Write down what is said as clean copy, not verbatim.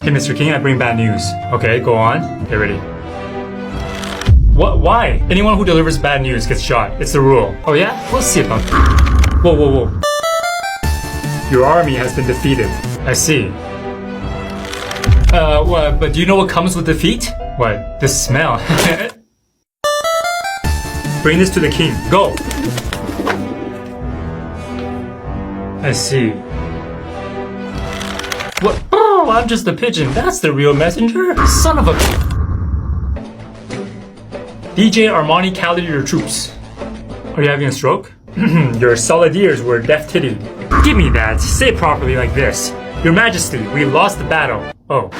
Hey, Mr. King, I bring bad news. Okay, go on. Get ready. What? Why? Anyone who delivers bad news gets shot. It's the rule. Oh yeah? We'll see about that. Whoa, whoa, whoa. Your army has been defeated. I see. What? But do you know what comes with defeat? What? The smell. Bring this to the king. Go! I see. What? Oh, I'm just a pigeon. That's the real messenger? Son of a... DJ Armani counted your troops. Are you having a stroke? Your soldiers were deaf titty. Give me that. Say it properly like this. Your Majesty, we lost the battle. Oh.